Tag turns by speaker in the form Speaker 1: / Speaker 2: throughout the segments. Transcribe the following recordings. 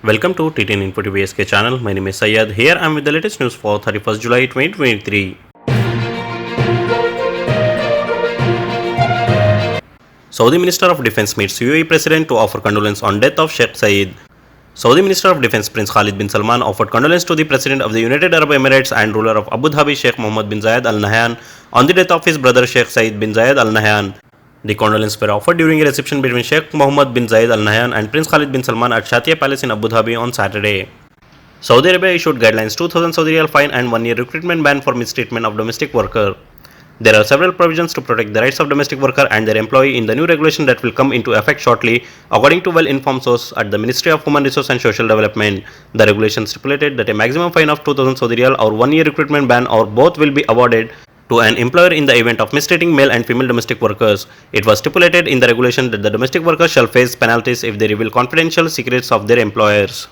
Speaker 1: Welcome to TTN Info TV SK channel. My name is Syed. Here I am with the latest news for 31st July 2023. Saudi Minister of Defense meets UAE President to offer condolence on death of Sheikh Zayed. Saudi Minister of Defense Prince Khalid bin Salman offered condolence to the President of the United Arab Emirates and ruler of Abu Dhabi Sheikh Mohammed bin Zayed Al Nahyan on the death of his brother Sheikh Zayed bin Zayed Al Nahyan. The condolences were offered during a reception between Sheikh Mohammed bin Zayed Al Nahyan and Prince Khalid bin Salman at Shatiya Palace in Abu Dhabi on Saturday. Saudi Arabia issued guidelines 2,000 Saudi Riyal fine and 1-year recruitment ban for mistreatment of domestic worker. There are several provisions to protect the rights of domestic worker and their employee in the new regulation that will come into effect shortly, according to well-informed source at the Ministry of Human Resources and Social Development. The regulation stipulated that a maximum fine of 2,000 Saudi Riyal or 1-year recruitment ban or both will be awarded to an employer in the event of mistreating male and female domestic workers. It was stipulated in the regulation that the domestic workers shall face penalties if they reveal confidential secrets of their employers.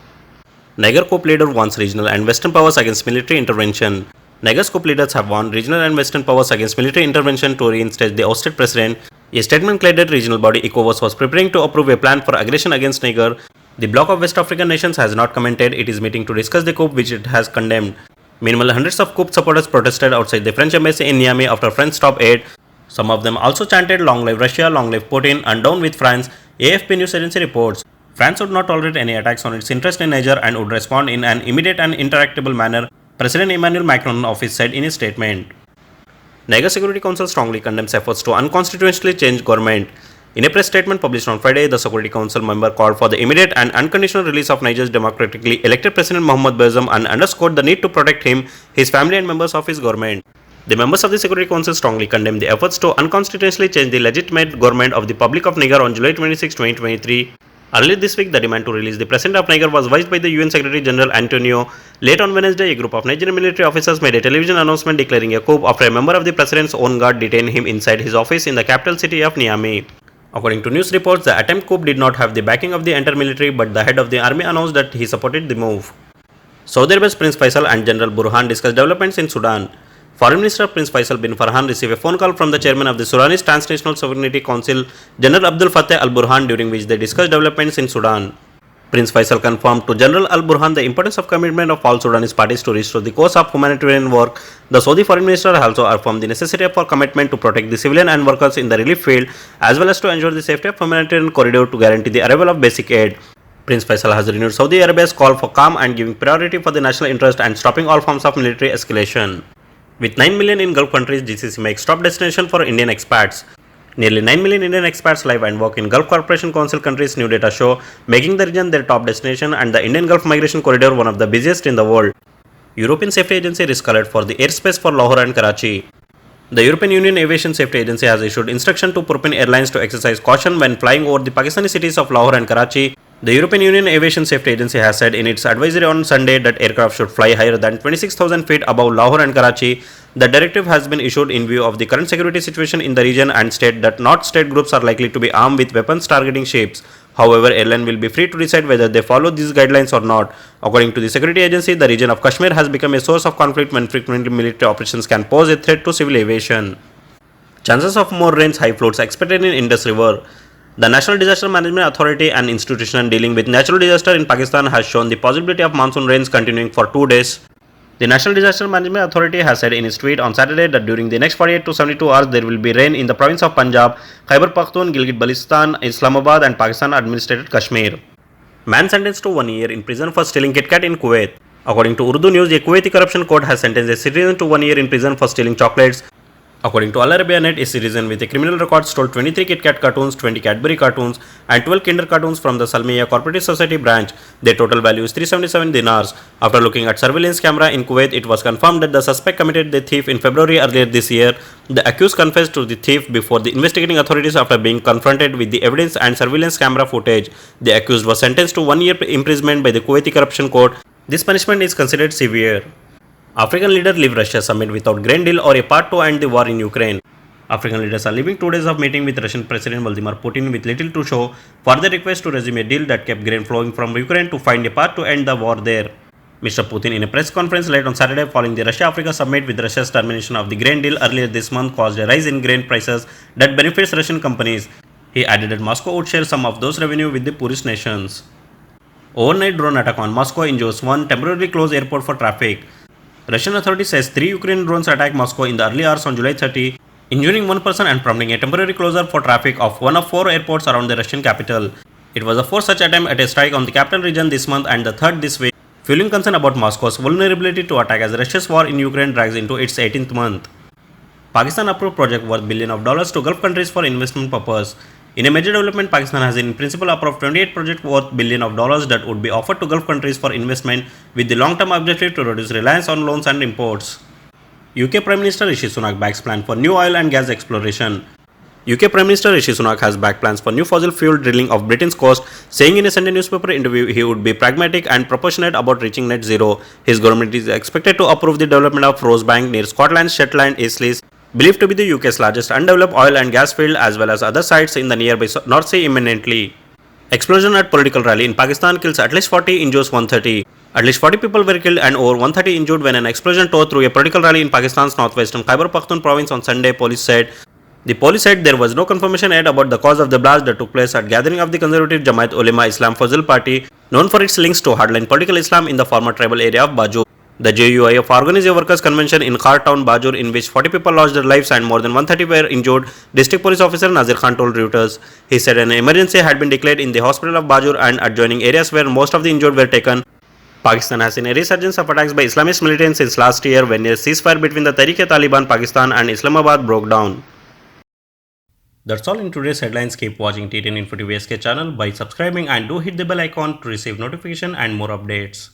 Speaker 1: Niger coup leader warns regional and western powers against military intervention. Niger's coup leaders have warned regional and western powers against military intervention to reinstate the ousted president. A statement claimed that regional body ECOWAS was preparing to approve a plan for aggression against Niger. The bloc of West African nations has not commented it is meeting to discuss the coup, which it has condemned. Meanwhile, hundreds of coup supporters protested outside the French embassy in Niamey after French stopped aid. Some of them also chanted "Long live Russia, long live Putin" and "Down with France." AFP news agency reports France would not tolerate any attacks on its interest in Niger and would respond in an immediate and interactable manner, President Emmanuel Macron office said in a statement. Niger Security Council strongly condemns efforts to unconstitutionally change government. In a press statement published on Friday, the Security Council member called for the immediate and unconditional release of Niger's democratically elected President Mohamed Bazoum and underscored the need to protect him, his family and members of his government. The members of the Security Council strongly condemned the efforts to unconstitutionally change the legitimate government of the Republic of Niger on July 26, 2023. Earlier this week, the demand to release the President of Niger was voiced by the UN Secretary General Antonio. Late on Wednesday, a group of Nigerian military officers made a television announcement declaring a coup after a member of the President's own guard detained him inside his office in the capital city of Niamey. According to news reports, the attempt coup did not have the backing of the entire military, but the head of the army announced that he supported the move. Saudi Arabia's Prince Faisal and General Burhan discussed developments in Sudan. Foreign Minister Prince Faisal bin Farhan received a phone call from the chairman of the Sudanese Transnational Sovereignty Council, General Abdul Fattah al-Burhan, during which they discussed developments in Sudan. Prince Faisal confirmed to General al-Burhan the importance of commitment of all Sudanese parties to restore the course of humanitarian work. The Saudi Foreign Minister also affirmed the necessity for commitment to protect the civilian and workers in the relief field, as well as to ensure the safety of humanitarian corridor to guarantee the arrival of basic aid. Prince Faisal has renewed Saudi Arabia's call for calm and giving priority for the national interest and stopping all forms of military escalation. With 9 million in Gulf countries, GCC makes top destination for Indian expats. Nearly 9 million Indian expats live and work in Gulf Cooperation Council countries, new data show, making the region their top destination and the Indian Gulf Migration Corridor one of the busiest in the world. European Safety Agency risk alert for the airspace for Lahore and Karachi. The European Union Aviation Safety Agency has issued instruction to European airlines to exercise caution when flying over the Pakistani cities of Lahore and Karachi. The European Union Aviation Safety Agency has said in its advisory on Sunday that aircraft should fly higher than 26,000 feet above Lahore and Karachi. The directive has been issued in view of the current security situation in the region and state that not state groups are likely to be armed with weapons targeting ships. However, airline will be free to decide whether they follow these guidelines or not. According to the security agency, the region of Kashmir has become a source of conflict when frequently military operations can pose a threat to civil aviation. Chances of more rains, high flows expected in Indus River. The National Disaster Management Authority, an institution dealing with natural disaster in Pakistan, has shown the possibility of monsoon rains continuing for 2 days. The National Disaster Management Authority has said in its tweet on Saturday that during the next 48 to 72 hours there will be rain in the province of Punjab, Khyber Pakhtunkhwa, Gilgit-Baltistan, Islamabad and Pakistan-administered Kashmir. Man sentenced to 1 year in prison for stealing KitKat in Kuwait. According to Urdu News, a Kuwaiti corruption court has sentenced a citizen to 1 year in prison for stealing chocolates. According to Al Arabiya Net, a citizen with a criminal record stole 23 KitKat cartoons, 20 Cadbury cartoons and 12 Kinder cartoons from the Salmiya Cooperative Society branch. Their total value is 377 dinars. After looking at surveillance camera in Kuwait, it was confirmed that the suspect committed the thief in February earlier this year. The accused confessed to the thief before the investigating authorities after being confronted with the evidence and surveillance camera footage. The accused was sentenced to 1 year imprisonment by the Kuwaiti corruption court. This punishment is considered severe. African leader leave Russia summit without grain deal or a part to end the war in Ukraine. African leaders are leaving 2 days of meeting with Russian President Vladimir Putin with little to show for their request to resume a deal that kept grain flowing from Ukraine to find a path to end the war there. Mr. Putin, in a press conference late on Saturday following the Russia-Africa summit with Russia's termination of the grain deal earlier this month, caused a rise in grain prices that benefits Russian companies. He added that Moscow would share some of those revenue with the poorest nations. Overnight drone attack on Moscow injures one, temporarily close airport for traffic. Russian authorities says 3 Ukrainian drones attacked Moscow in the early hours on July 30, injuring one person and prompting a temporary closure for traffic of one of 4 airports around the Russian capital. It was the fourth such attempt at a strike on the capital region this month and the third this week, fueling concern about Moscow's vulnerability to attack as Russia's war in Ukraine drags into its 18th month. Pakistan approved project worth billions of dollars to Gulf countries for investment purpose. In a major development, Pakistan has in principle approved 28 projects worth billions of dollars that would be offered to Gulf countries for investment with the long-term objective to reduce reliance on loans and imports. UK Prime Minister Rishi Sunak backs plan for new oil and gas exploration. UK Prime Minister Rishi Sunak has backed plans for new fossil fuel drilling off Britain's coast, saying in a Sunday newspaper interview he would be pragmatic and proportionate about reaching net zero. His government is expected to approve the development of Rosebank near Scotland's Shetland Isles, believed to be the UK's largest undeveloped oil and gas field, as well as other sites in the nearby North Sea imminently. Explosion at political rally in Pakistan kills at least 40, injures 130. At least 40 people were killed and over 130 injured when an explosion tore through a political rally in Pakistan's northwestern Khyber Pakhtunkhwa province on Sunday, police said. The police said there was no confirmation yet about the cause of the blast that took place at gathering of the conservative Jamaat Ulema Islam Fazl party, known for its links to hardline political Islam in the former tribal area of Bajur. The JUIF organized a workers' convention in Khar town, Bajur, in which 40 people lost their lives and more than 130 were injured, District Police Officer Nazir Khan told Reuters. He said an emergency had been declared in the hospital of Bajur and adjoining areas where most of the injured were taken. Pakistan has seen a resurgence of attacks by Islamist militants since last year when a ceasefire between the Tehrik-e-Taliban Pakistan and Islamabad broke down. That's all in today's headlines. Keep watching TTN Info TV SK channel by subscribing and do hit the bell icon to receive notification and more updates.